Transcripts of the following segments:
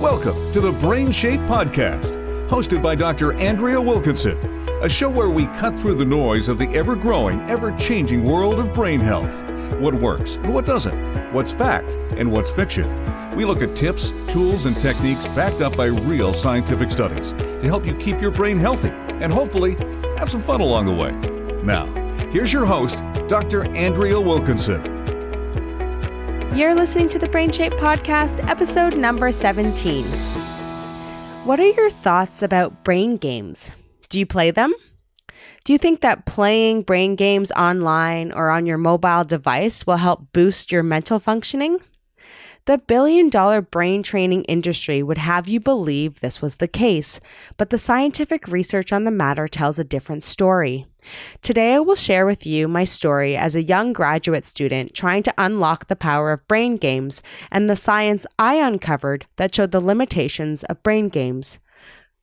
Welcome to the BrainShape podcast, hosted by Dr. Andrea Wilkinson, a show where we cut through the noise of the ever-growing, ever-changing world of brain health. What works and what doesn't, what's fact and what's fiction. We look at tips, tools, and techniques backed up by real scientific studies to help you keep your brain healthy and hopefully have some fun along the way. Now, here's your host, Dr. Andrea Wilkinson. You're listening to the BrainShape podcast, episode number 17. What are your thoughts about brain games? Do you play them? Do you think that playing brain games online or on your mobile device will help boost your mental functioning? The billion-dollar brain training industry would have you believe this was the case, but the scientific research on the matter tells a different story. Today, I will share with you my story as a young graduate student trying to unlock the power of brain games and the science I uncovered that showed the limitations of brain games.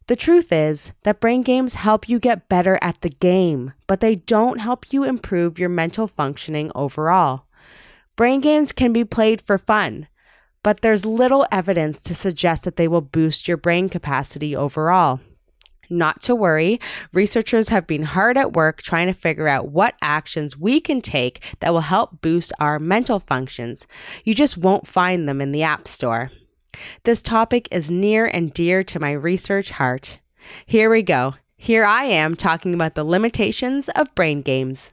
The truth is that brain games help you get better at the game, but they don't help you improve your mental functioning overall. Brain games can be played for fun, but there's little evidence to suggest that they will boost your brain capacity overall. Not to worry, researchers have been hard at work trying to figure out what actions we can take that will help boost our mental functions. You just won't find them in the App Store. This topic is near and dear to my research heart. Here we go. Here I am talking about the limitations of brain games.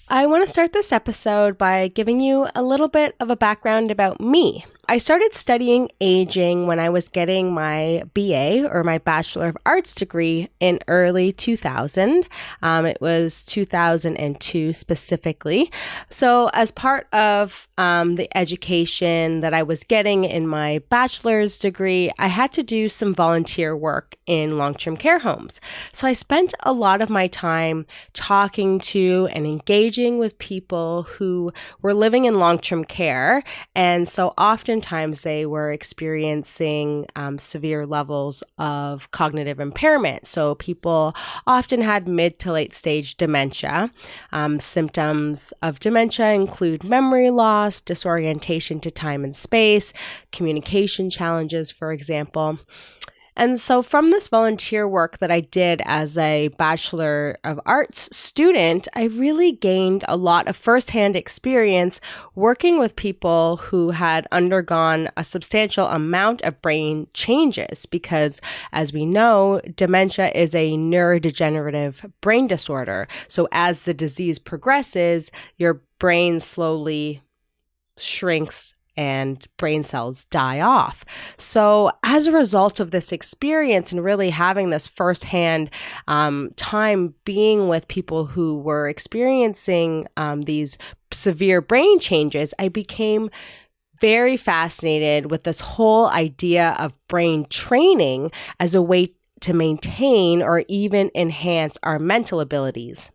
I want to start this episode by giving you a little bit of a background about me. I started studying aging when I was getting my BA, or my Bachelor of Arts degree, in early 2000. It was 2002 specifically. So as part of the education that I was getting in my bachelor's degree, I had to do some volunteer work in long-term care homes. So I spent a lot of my time talking to and engaging with people who were living in long-term care. And so oftentimes they were experiencing severe levels of cognitive impairment. So people often had mid to late stage dementia. Symptoms of dementia include memory loss, disorientation to time and space, communication challenges, for example. And so from this volunteer work that I did as a Bachelor of Arts student, I really gained a lot of firsthand experience working with people who had undergone a substantial amount of brain changes because, as we know, dementia is a neurodegenerative brain disorder. So as the disease progresses, your brain slowly shrinks and brain cells die off. So as a result of this experience and really having this firsthand time being with people who were experiencing these severe brain changes, I became very fascinated with this whole idea of brain training as a way to maintain or even enhance our mental abilities.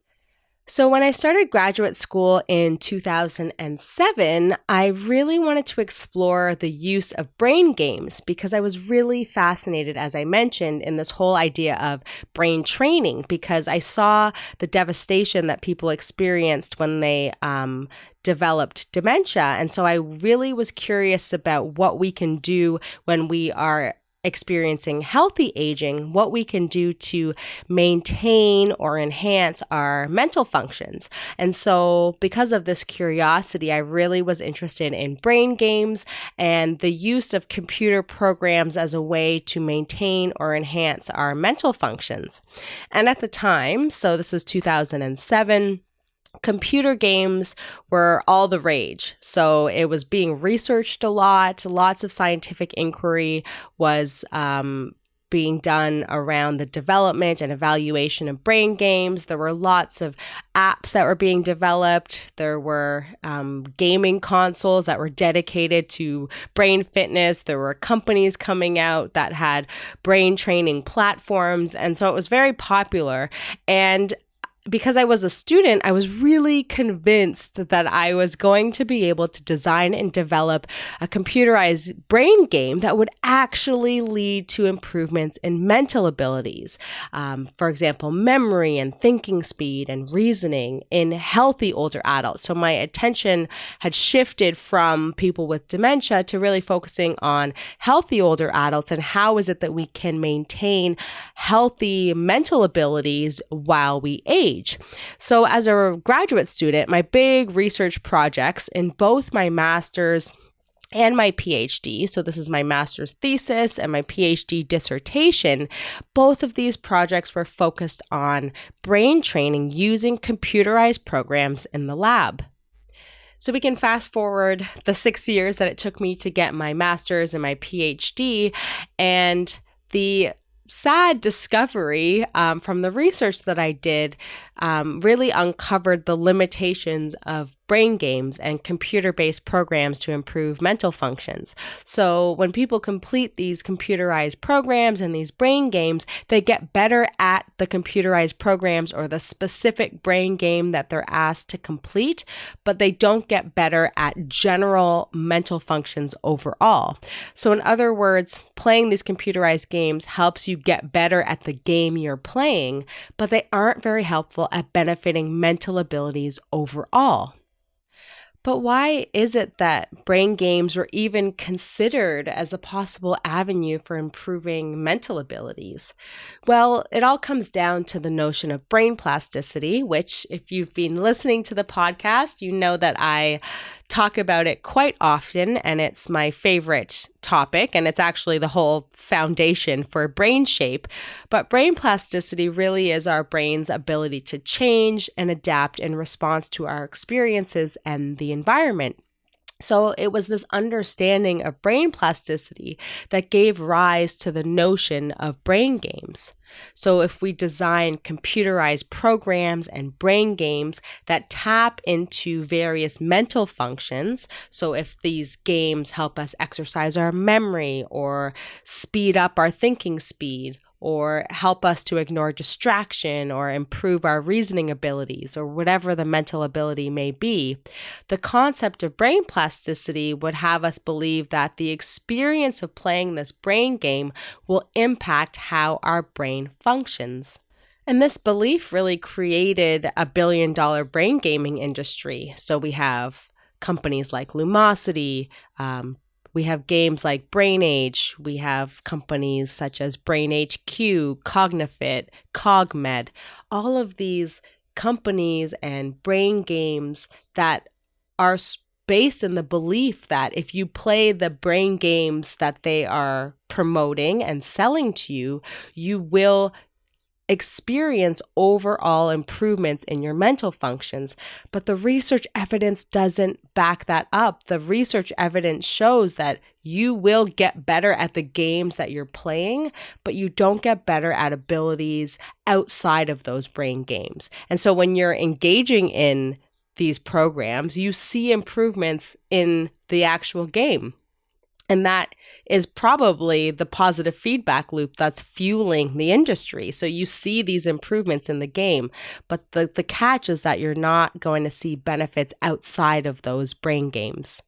So when I started graduate school in 2007, I really wanted to explore the use of brain games because I was really fascinated, as I mentioned, in this whole idea of brain training because I saw the devastation that people experienced when they developed dementia. And so I really was curious about what we can do when we are experiencing healthy aging, what we can do to maintain or enhance our mental functions. And so because of this curiosity, I really was interested in brain games and the use of computer programs as a way to maintain or enhance our mental functions. And at the time, so this is 2007, computer games were all the rage. So it was being researched a lot. Lots of scientific inquiry was being done around the development and evaluation of brain games. There were lots of apps that were being developed. There were gaming consoles that were dedicated to brain fitness. There were companies coming out that had brain training platforms. And so it was very popular. And because I was a student, I was really convinced that I was going to be able to design and develop a computerized brain game that would actually lead to improvements in mental abilities. For example, memory and thinking speed and reasoning in healthy older adults. So my attention had shifted from people with dementia to really focusing on healthy older adults and how is it that we can maintain healthy mental abilities while we age. So as a graduate student, my big research projects in both my master's and my PhD, so this is my master's thesis and my PhD dissertation, both of these projects were focused on brain training using computerized programs in the lab. So we can fast forward the 6 years that it took me to get my master's and my PhD, and the sad discovery from the research that I did really uncovered the limitations of brain games and computer-based programs to improve mental functions. So when people complete these computerized programs and these brain games, they get better at the computerized programs or the specific brain game that they're asked to complete, but they don't get better at general mental functions overall. So in other words, playing these computerized games helps you get better at the game you're playing, but they aren't very helpful at benefiting mental abilities overall. But why is it that brain games were even considered as a possible avenue for improving mental abilities? Well, it all comes down to the notion of brain plasticity, which if you've been listening to the podcast, you know that I talk about it quite often, and it's my favorite topic, and it's actually the whole foundation for BrainShape. But brain plasticity really is our brain's ability to change and adapt in response to our experiences and the environment. So it was this understanding of brain plasticity that gave rise to the notion of brain games. So if we design computerized programs and brain games that tap into various mental functions, so if these games help us exercise our memory or speed up our thinking speed, or help us to ignore distraction or improve our reasoning abilities or whatever the mental ability may be, the concept of brain plasticity would have us believe that the experience of playing this brain game will impact how our brain functions. And this belief really created a billion-dollar brain gaming industry. So we have companies like Lumosity, we have games like Brain Age. We have companies such as Brain HQ, Cognifit, CogMed, all of these companies and brain games that are based in the belief that if you play the brain games that they are promoting and selling to you, you will experience overall improvements in your mental functions. But the research evidence doesn't back that up. The research evidence shows that you will get better at the games that you're playing, but you don't get better at abilities outside of those brain games. And so when you're engaging in these programs, you see improvements in the actual game. And that is probably the positive feedback loop that's fueling the industry. So you see these improvements in the game, but the catch is that you're not going to see benefits outside of those brain games.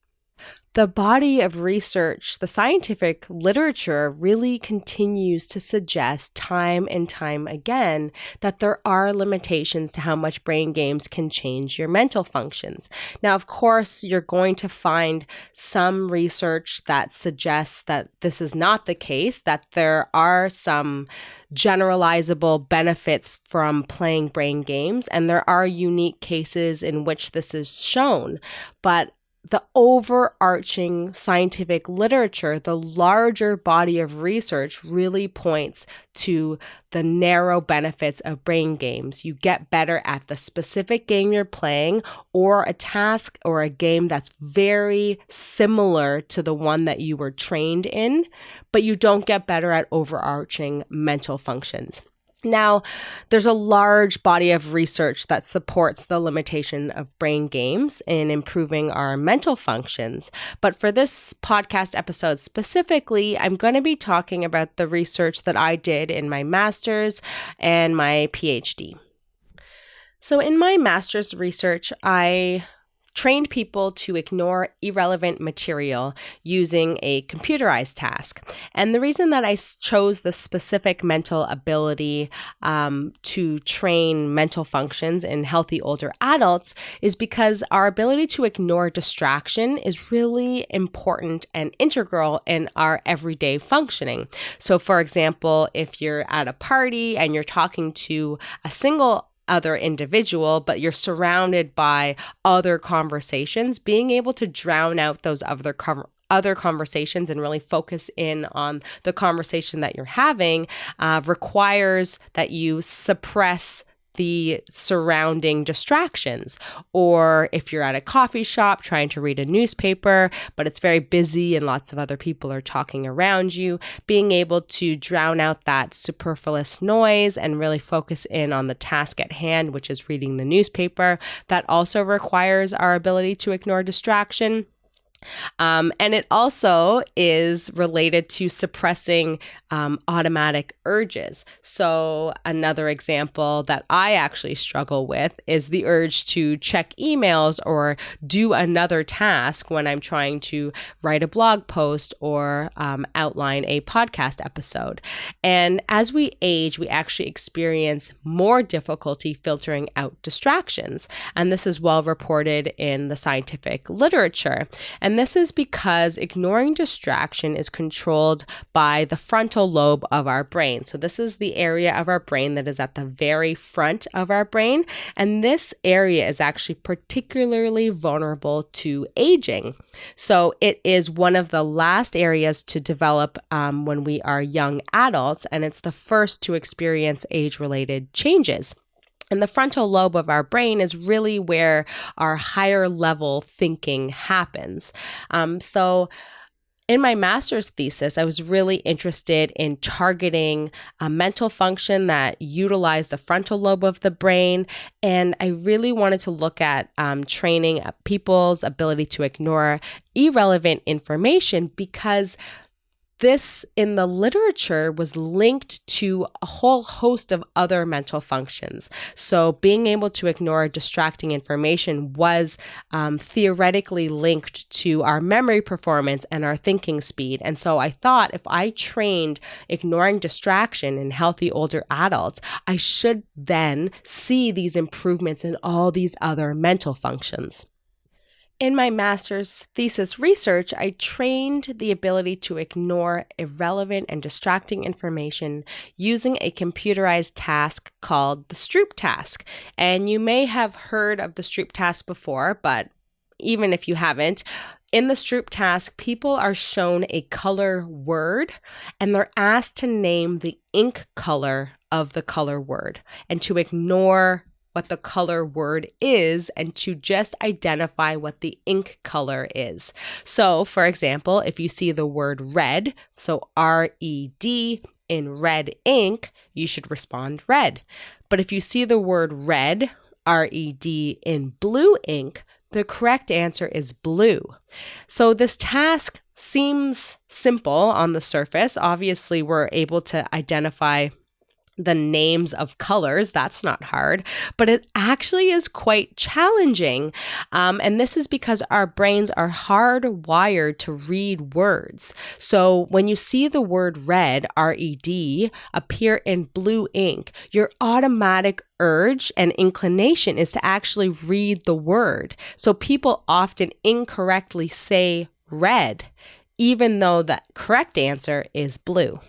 The body of research, the scientific literature really continues to suggest time and time again that there are limitations to how much brain games can change your mental functions. Now, of course, you're going to find some research that suggests that this is not the case, that there are some generalizable benefits from playing brain games, and there are unique cases in which this is shown. But the overarching scientific literature, the larger body of research really points to the narrow benefits of brain games. You get better at the specific game you're playing or a task or a game that's very similar to the one that you were trained in, but you don't get better at overarching mental functions. Now, there's a large body of research that supports the limitation of brain games in improving our mental functions. But for this podcast episode specifically, I'm going to be talking about the research that I did in my master's and my PhD. So in my master's research, I trained people to ignore irrelevant material using a computerized task. And the reason that I chose the specific mental ability to train mental functions in healthy older adults is because our ability to ignore distraction is really important and integral in our everyday functioning. So for example, if you're at a party and you're talking to a single other individual, but you're surrounded by other conversations, being able to drown out those other conversations and really focus in on the conversation that you're having requires that you suppress the surrounding distractions. Or if you're at a coffee shop trying to read a newspaper, but it's very busy and lots of other people are talking around you, being able to drown out that superfluous noise and really focus in on the task at hand, which is reading the newspaper, that also requires our ability to ignore distraction. And it also is related to suppressing automatic urges. So another example that I actually struggle with is the urge to check emails or do another task when I'm trying to write a blog post or outline a podcast episode. And as we age, we actually experience more difficulty filtering out distractions. And this is well reported in the scientific literature. And this is because ignoring distraction is controlled by the frontal lobe of our brain. So this is the area of our brain that is at the very front of our brain. And this area is actually particularly vulnerable to aging. So it is one of the last areas to develop when we are young adults, and it's the first to experience age-related changes. And the frontal lobe of our brain is really where our higher level thinking happens. So in my master's thesis, I was really interested in targeting a mental function that utilized the frontal lobe of the brain. And I really wanted to look at training people's ability to ignore irrelevant information, because this in the literature was linked to a whole host of other mental functions. So being able to ignore distracting information was theoretically linked to our memory performance and our thinking speed. And so I thought if I trained ignoring distraction in healthy older adults, I should then see these improvements in all these other mental functions. In my master's thesis research, I trained the ability to ignore irrelevant and distracting information using a computerized task called the Stroop Task. And you may have heard of the Stroop Task before, but even if you haven't, in the Stroop Task, people are shown a color word and they're asked to name the ink color of the color word and to ignore what the color word is and to just identify what the ink color is. So, for example, if you see the word red, so R-E-D in red ink, you should respond red. But if you see the word red, R-E-D in blue ink, the correct answer is blue. So this task seems simple on the surface. Obviously, we're able to identify the names of colors. That's not hard, but it actually is quite challenging. And this is because our brains are hardwired to read words. So when you see the word red, R-E-D, appear in blue ink, your automatic urge and inclination is to actually read the word. So people often incorrectly say red, even though the correct answer is blue.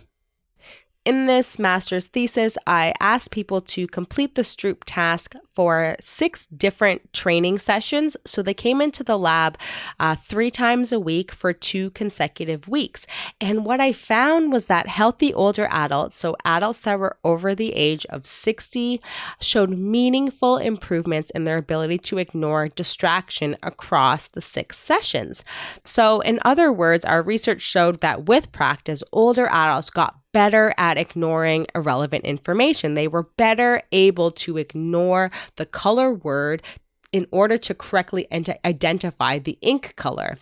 In this master's thesis, I asked people to complete the Stroop Task for 6 different training sessions. So they came into the lab 3 times a week for 2 consecutive weeks. And what I found was that healthy older adults, so adults that were over the age of 60, showed meaningful improvements in their ability to ignore distraction across the 6 sessions. So in other words, our research showed that with practice, older adults got better at ignoring irrelevant information. They were better able to ignore the color word in order to correctly identify the ink color.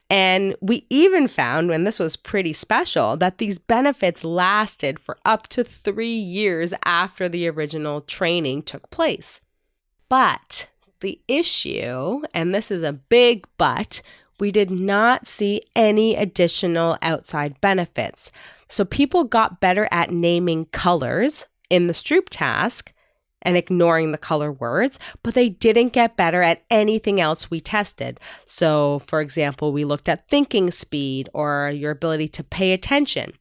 And we even found, and this was pretty special, that these benefits lasted for up to 3 years after the original training took place. But the issue, and this is a big but, we did not see any additional outside benefits. So people got better at naming colors in the Stroop task and ignoring the color words, but they didn't get better at anything else we tested. So, for example, we looked at thinking speed or your ability to pay attention.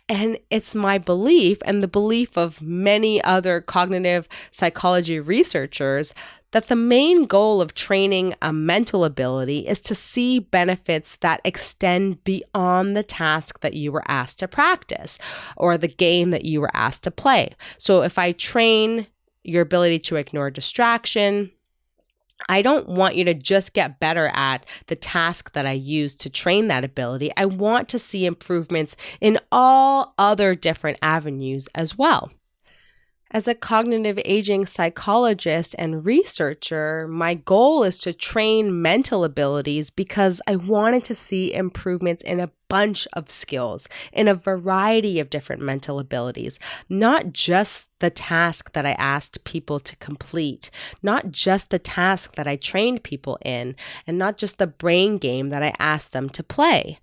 And it's my belief, and the belief of many other cognitive psychology researchers, that the main goal of training a mental ability is to see benefits that extend beyond the task that you were asked to practice or the game that you were asked to play. So if I train your ability to ignore distraction, I don't want you to just get better at the task that I use to train that ability. I want to see improvements in all other different avenues as well. As a cognitive aging psychologist and researcher, my goal is to train mental abilities because I wanted to see improvements in a bunch of skills, in a variety of different mental abilities, not just the task that I asked people to complete, not just the task that I trained people in, and not just the brain game that I asked them to play.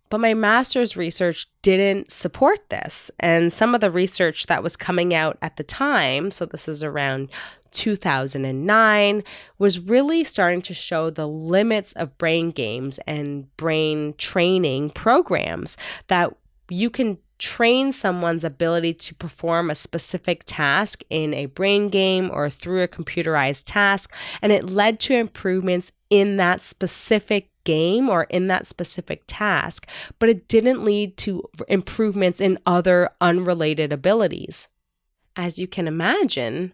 But my master's research didn't support this. And some of the research that was coming out at the time, so this is around 2009, was really starting to show the limits of brain games and brain training programs, that you can train someone's ability to perform a specific task in a brain game or through a computerized task, and it led to improvements in that specific game or in that specific task, but it didn't lead to improvements in other unrelated abilities. As you can imagine,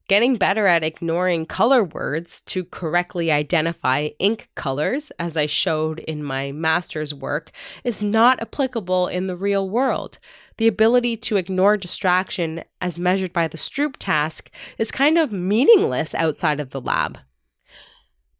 getting better at ignoring color words to correctly identify ink colors, as I showed in my master's work, is not applicable in the real world. The ability to ignore distraction as measured by the Stroop task is kind of meaningless outside of the lab.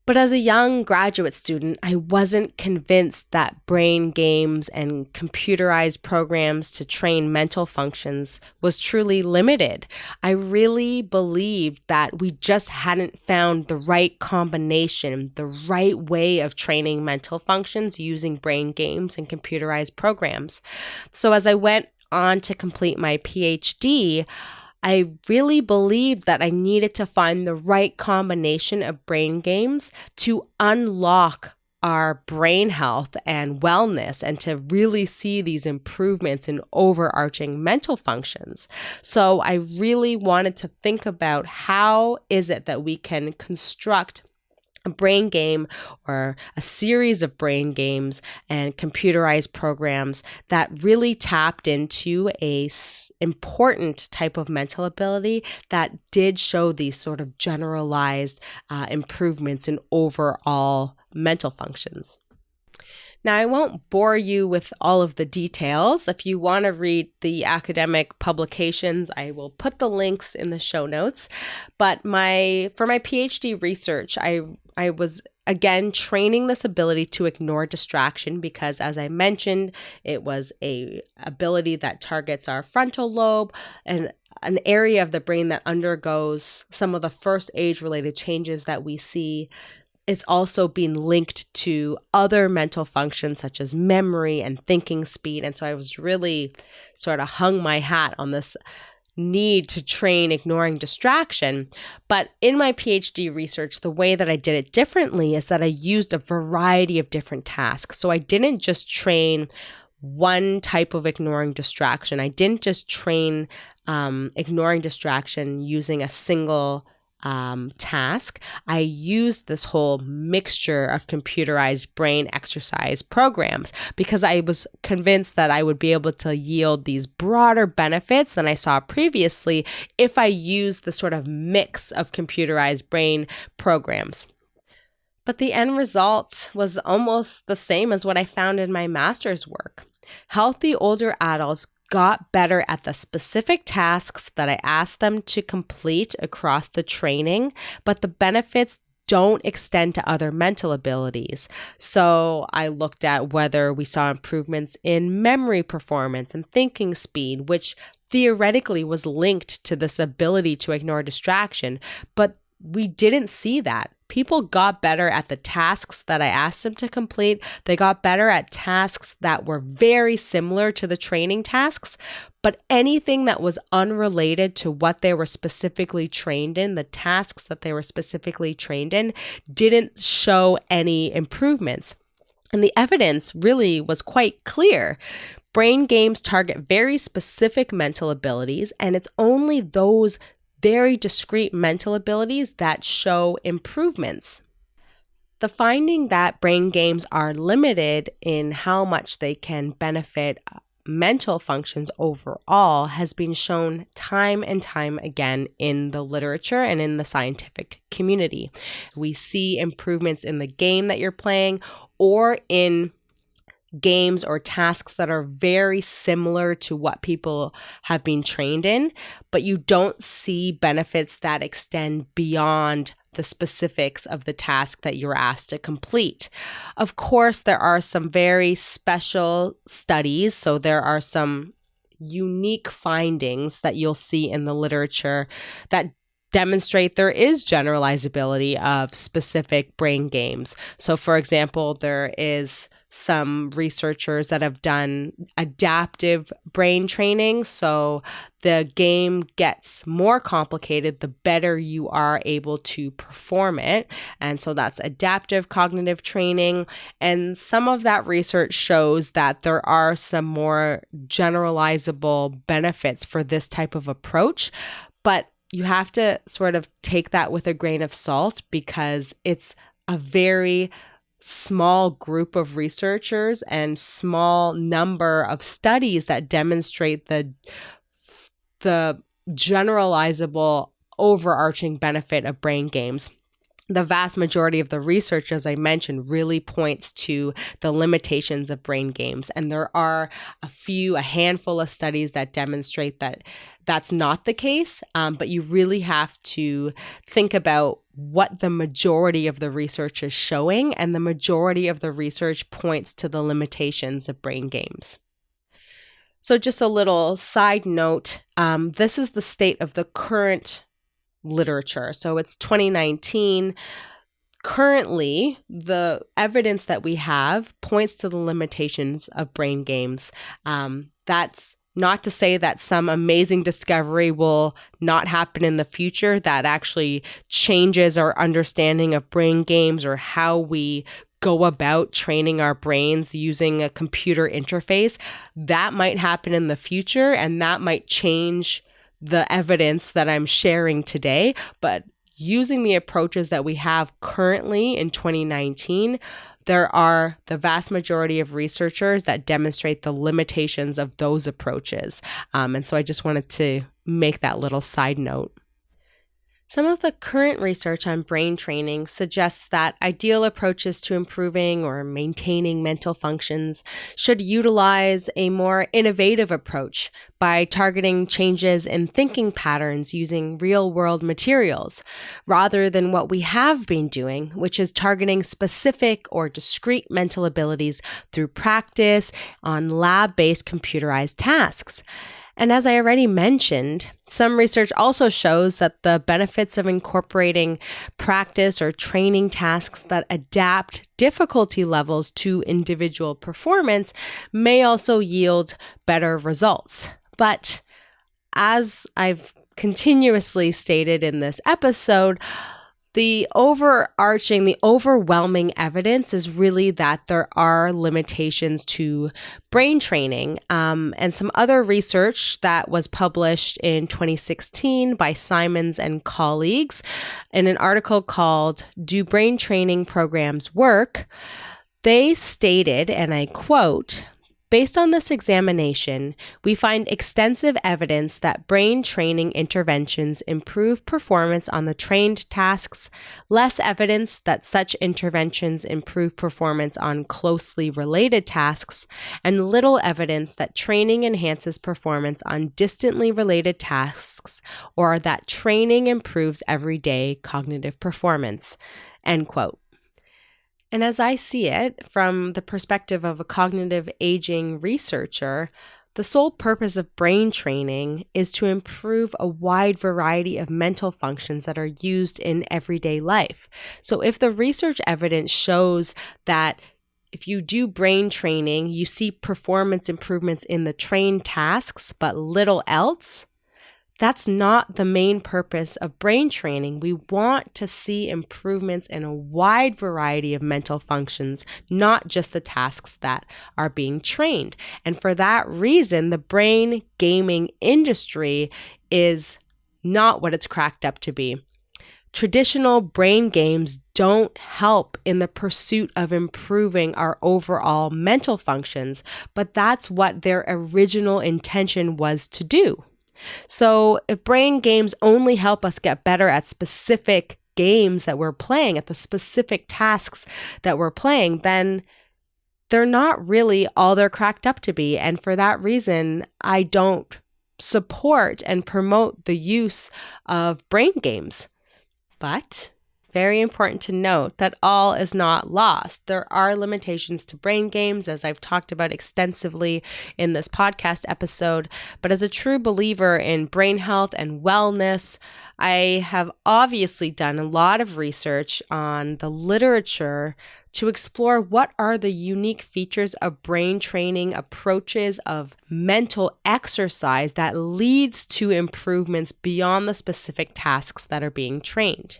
But as a young graduate student, I wasn't convinced that brain games and computerized programs to train mental functions was truly limited. I really believed that we just hadn't found the right combination, the right way of training mental functions using brain games and computerized programs. So as I went on to complete my PhD, I really believed that I needed to find the right combination of brain games to unlock our brain health and wellness and to really see these improvements in overarching mental functions. So I really wanted to think about how is it that we can construct a brain game or a series of brain games and computerized programs that really tapped into a important type of mental ability that did show these sort of generalized improvements in overall mental functions. Now, I won't bore you with all of the details. If you want to read the academic publications, I will put the links in the show notes. But for my PhD research, I was again training this ability to ignore distraction because, as I mentioned, it was a ability that targets our frontal lobe and an area of the brain that undergoes some of the first age-related changes that we see. It's also being linked to other mental functions such as memory and thinking speed. And so I was really sort of hung my hat on this need to train ignoring distraction. But in my PhD research, the way that I did it differently is that I used a variety of different tasks. So I didn't just train one type of ignoring distraction. I didn't just train ignoring distraction using a single task. I used this whole mixture of computerized brain exercise programs because I was convinced that I would be able to yield these broader benefits than I saw previously if I used the sort of mix of computerized brain programs. But the end result was almost the same as what I found in my master's work. Healthy older adults got better at the specific tasks that I asked them to complete across the training, but the benefits don't extend to other mental abilities. So I looked at whether we saw improvements in memory performance and thinking speed, which theoretically was linked to this ability to ignore distraction, but we didn't see that. People got better at the tasks that I asked them to complete. They got better at tasks that were very similar to the training tasks, but anything that was unrelated to what they were specifically trained in, the tasks that they were specifically trained in, didn't show any improvements. And the evidence really was quite clear. Brain games target very specific mental abilities, and it's only those very discrete mental abilities that show improvements. The finding that brain games are limited in how much they can benefit mental functions overall has been shown time and time again in the literature and in the scientific community. We see improvements in the game that you're playing or in games or tasks that are very similar to what people have been trained in, but you don't see benefits that extend beyond the specifics of the task that you're asked to complete. Of course, there are some very special studies, so there are some unique findings that you'll see in the literature that demonstrate there is generalizability of specific brain games. So, for example, there is some researchers that have done adaptive brain training. So the game gets more complicated the better you are able to perform it. And so that's adaptive cognitive training. And some of that research shows that there are some more generalizable benefits for this type of approach. But you have to sort of take that with a grain of salt because it's a very small group of researchers and small number of studies that demonstrate the generalizable overarching benefit of brain games. The vast majority of the research, as I mentioned, really points to the limitations of brain games. And there are a handful of studies that demonstrate that that's not the case. But you really have to think about what the majority of the research is showing. And the majority of the research points to the limitations of brain games. So just a little side note, this is the state of the current literature. So it's 2019. Currently, the evidence that we have points to the limitations of brain games. That's not to say that some amazing discovery will not happen in the future that actually changes our understanding of brain games or how we go about training our brains using a computer interface. That might happen in the future, and that might change the evidence that I'm sharing today, but using the approaches that we have currently in 2019, there are the vast majority of researchers that demonstrate the limitations of those approaches. And so I just wanted to make that little side note. Some of the current research on brain training suggests that ideal approaches to improving or maintaining mental functions should utilize a more innovative approach by targeting changes in thinking patterns using real-world materials, rather than what we have been doing, which is targeting specific or discrete mental abilities through practice on lab-based computerized tasks. And as I already mentioned, some research also shows that the benefits of incorporating practice or training tasks that adapt difficulty levels to individual performance may also yield better results. But as I've continuously stated in this episode, the overwhelming evidence is really that there are limitations to brain training. And some other research that was published in 2016 by Simons and colleagues in an article called "Do Brain Training Programs Work?" They stated, and I quote, "Based on this examination, we find extensive evidence that brain training interventions improve performance on the trained tasks, less evidence that such interventions improve performance on closely related tasks, and little evidence that training enhances performance on distantly related tasks or that training improves everyday cognitive performance." End quote. And as I see it, from the perspective of a cognitive aging researcher, The sole purpose of brain training is to improve a wide variety of mental functions that are used in everyday life. So if the research evidence shows that if you do brain training, you see performance improvements in the trained tasks, but little else, that's not the main purpose of brain training. We want to see improvements in a wide variety of mental functions, not just the tasks that are being trained. And for that reason, the brain gaming industry is not what it's cracked up to be. Traditional brain games don't help in the pursuit of improving our overall mental functions, but that's what their original intention was to do. So if brain games only help us get better at specific games that we're playing, at the specific tasks that we're playing, then they're not really all they're cracked up to be. And for that reason, I don't support and promote the use of brain games. But very important to note that all is not lost. There are limitations to brain games, as I've talked about extensively in this podcast episode. But as a true believer in brain health and wellness, I have obviously done a lot of research on the literature to explore what are the unique features of brain training approaches of mental exercise that leads to improvements beyond the specific tasks that are being trained.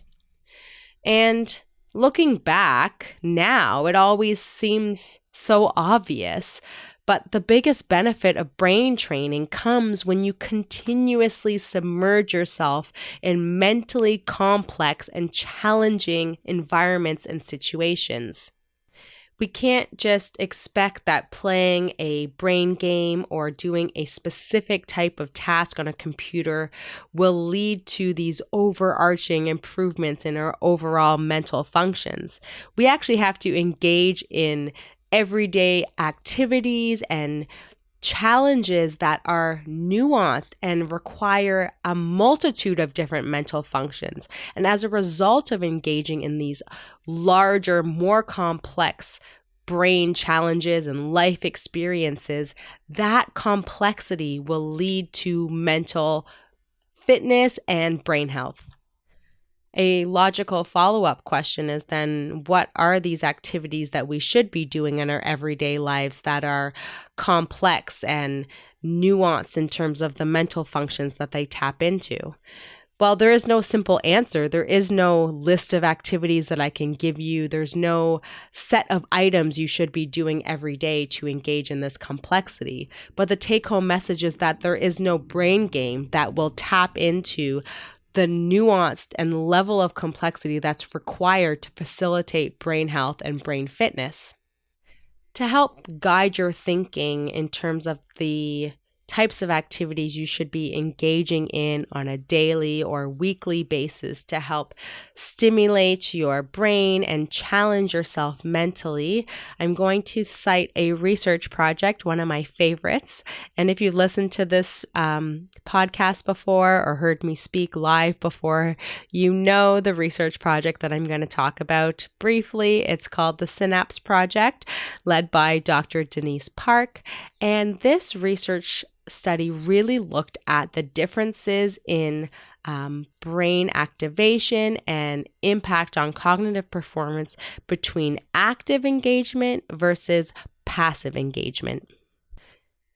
And looking back now, it always seems so obvious, but the biggest benefit of brain training comes when you continuously submerge yourself in mentally complex and challenging environments and situations. We can't just expect that playing a brain game or doing a specific type of task on a computer will lead to these overarching improvements in our overall mental functions. We actually have to engage in everyday activities and challenges that are nuanced and require a multitude of different mental functions. And as a result of engaging in these larger, more complex brain challenges and life experiences, that complexity will lead to mental fitness and brain health. A logical follow-up question is then, what are these activities that we should be doing in our everyday lives that are complex and nuanced in terms of the mental functions that they tap into? Well, there is no simple answer. There is no list of activities that I can give you. There's no set of items you should be doing every day to engage in this complexity. But the take-home message is that there is no brain game that will tap into the nuanced and level of complexity that's required to facilitate brain health and brain fitness. To help guide your thinking in terms of the types of activities you should be engaging in on a daily or weekly basis to help stimulate your brain and challenge yourself mentally, I'm going to cite a research project, one of my favorites. And if you've listened to this podcast before or heard me speak live before, you know the research project that I'm going to talk about briefly. It's called the Synapse Project, led by Dr. Denise Park. And this research study really looked at the differences in brain activation and impact on cognitive performance between active engagement versus passive engagement.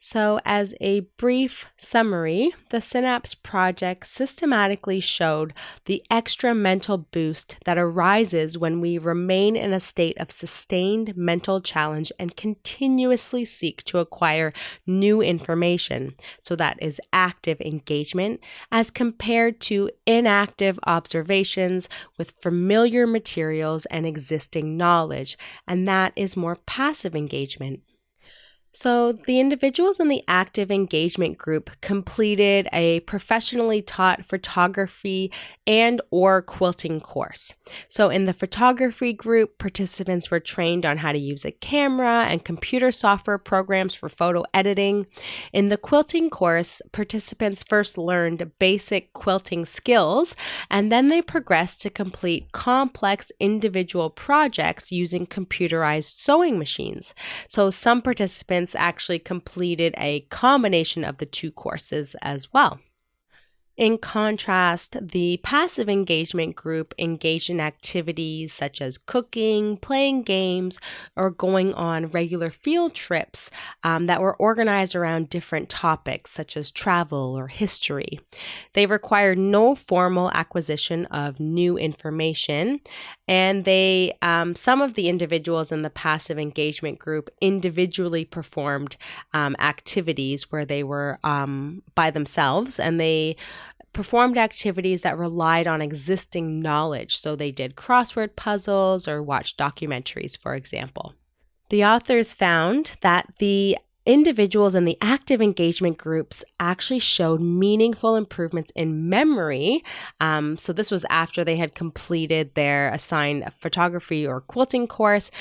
So as a brief summary, the Synapse Project systematically showed the extra mental boost that arises when we remain in a state of sustained mental challenge and continuously seek to acquire new information. So that is active engagement as compared to inactive observations with familiar materials and existing knowledge, and that is more passive engagement. So the individuals in the active engagement group completed a professionally taught photography and or quilting course. So in the photography group, participants were trained on how to use a camera and computer software programs for photo editing. In the quilting course, participants first learned basic quilting skills, and then they progressed to complete complex individual projects using computerized sewing machines. So some participants participants actually completed a combination of the two courses as well. In contrast, the passive engagement group engaged in activities such as cooking, playing games, or going on regular field trips that were organized around different topics such as travel or history. They required no formal acquisition of new information, and some of the individuals in the passive engagement group individually performed activities where they were by themselves, and they performed activities that relied on existing knowledge. So they did crossword puzzles or watched documentaries, for example. The authors found that the individuals in the active engagement groups actually showed meaningful improvements in memory. So this was after they had completed their assigned photography or quilting course.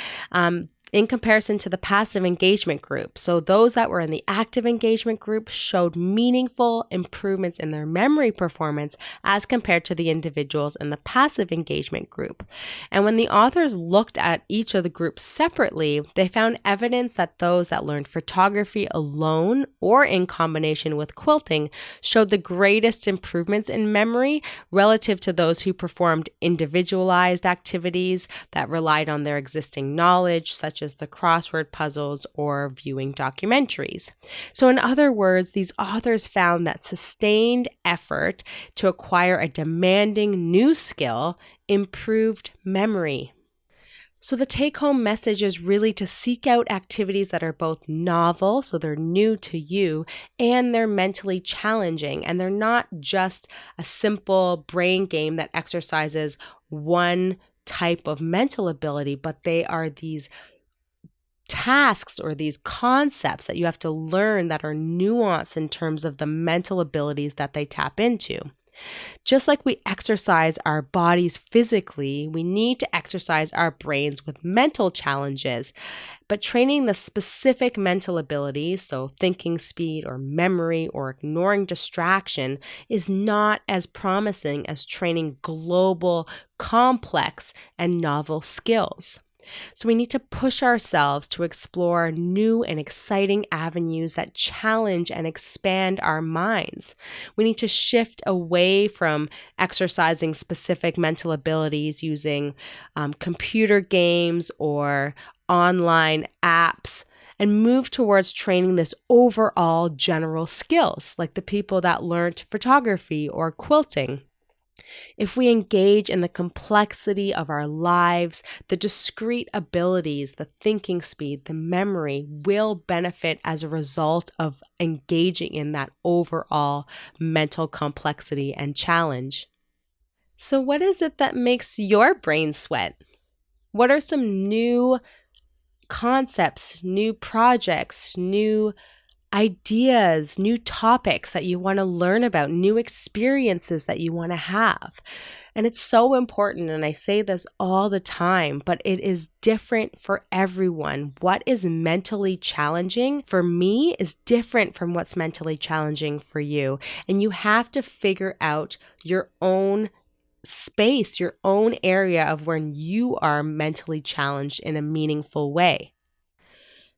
In comparison to the passive engagement group. So those that were in the active engagement group showed meaningful improvements in their memory performance as compared to the individuals in the passive engagement group. And when the authors looked at each of the groups separately, they found evidence that those that learned photography alone or in combination with quilting showed the greatest improvements in memory relative to those who performed individualized activities that relied on their existing knowledge, such as the crossword puzzles or viewing documentaries. So in other words, these authors found that sustained effort to acquire a demanding new skill improved memory. So the take-home message is really to seek out activities that are both novel, so they're new to you, and they're mentally challenging. And they're not just a simple brain game that exercises one type of mental ability, but they are these tasks or these concepts that you have to learn that are nuanced in terms of the mental abilities that they tap into. Just like we exercise our bodies physically, we need to exercise our brains with mental challenges. But training the specific mental abilities, so thinking speed or memory or ignoring distraction, is not as promising as training global, complex, and novel skills. So we need to push ourselves to explore new and exciting avenues that challenge and expand our minds. We need to shift away from exercising specific mental abilities using computer games or online apps and move towards training this overall general skills, like the people that learned photography or quilting. If we engage in the complexity of our lives, the discrete abilities, the thinking speed, the memory will benefit as a result of engaging in that overall mental complexity and challenge. So what is it that makes your brain sweat? What are some new concepts, new projects, new ideas, new topics that you want to learn about, new experiences that you want to have? And it's so important, and I say this all the time, but it is different for everyone. What is mentally challenging for me is different from what's mentally challenging for you. And you have to figure out your own space, your own area of when you are mentally challenged in a meaningful way.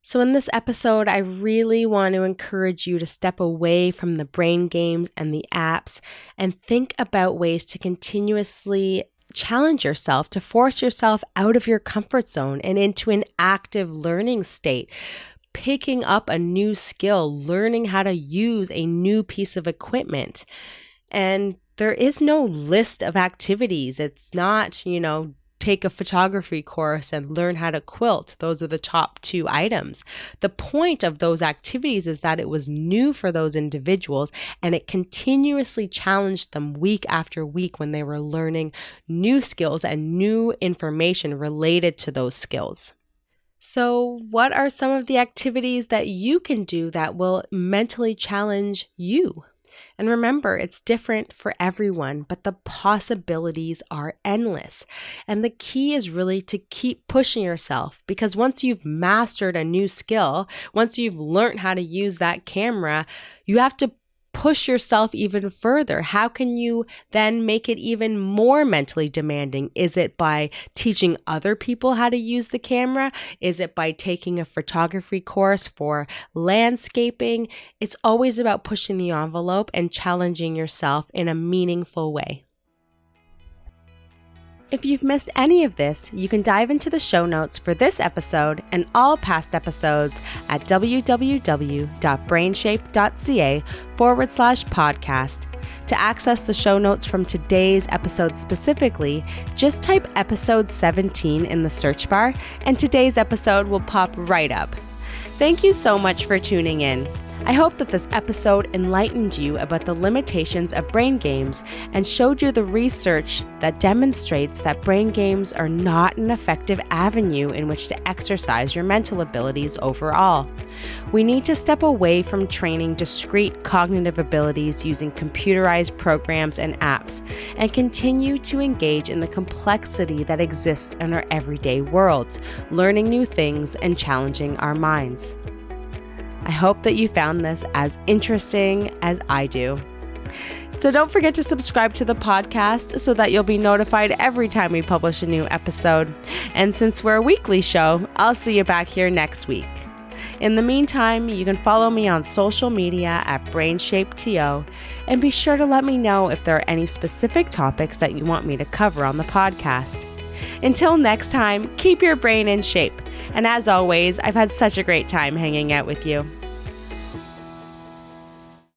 So in this episode, I really want to encourage you to step away from the brain games and the apps and think about ways to continuously challenge yourself, to force yourself out of your comfort zone and into an active learning state. Picking up a new skill, learning how to use a new piece of equipment. And there is no list of activities. It's not, take a photography course and learn how to quilt. Those are the top two items. The point of those activities is that it was new for those individuals and it continuously challenged them week after week when they were learning new skills and new information related to those skills. So what are some of the activities that you can do that will mentally challenge you? And remember, it's different for everyone, but the possibilities are endless. And the key is really to keep pushing yourself, because once you've mastered a new skill, once you've learned how to use that camera, you have to push yourself even further? How can you then make it even more mentally demanding? Is it by teaching other people how to use the camera? Is it by taking a photography course for landscaping? It's always about pushing the envelope and challenging yourself in a meaningful way. If you've missed any of this, you can dive into the show notes for this episode and all past episodes at www.brainshape.ca/podcast. To access the show notes from today's episode specifically, just type episode 17 in the search bar and today's episode will pop right up. Thank you so much for tuning in. I hope that this episode enlightened you about the limitations of brain games and showed you the research that demonstrates that brain games are not an effective avenue in which to exercise your mental abilities overall. We need to step away from training discrete cognitive abilities using computerized programs and apps and continue to engage in the complexity that exists in our everyday worlds, learning new things and challenging our minds. I hope that you found this as interesting as I do. So don't forget to subscribe to the podcast so that you'll be notified every time we publish a new episode. And since we're a weekly show, I'll see you back here next week. In the meantime, you can follow me on social media at BrainShapeTO and be sure to let me know if there are any specific topics that you want me to cover on the podcast. Until next time, keep your brain in shape. And as always, I've had such a great time hanging out with you.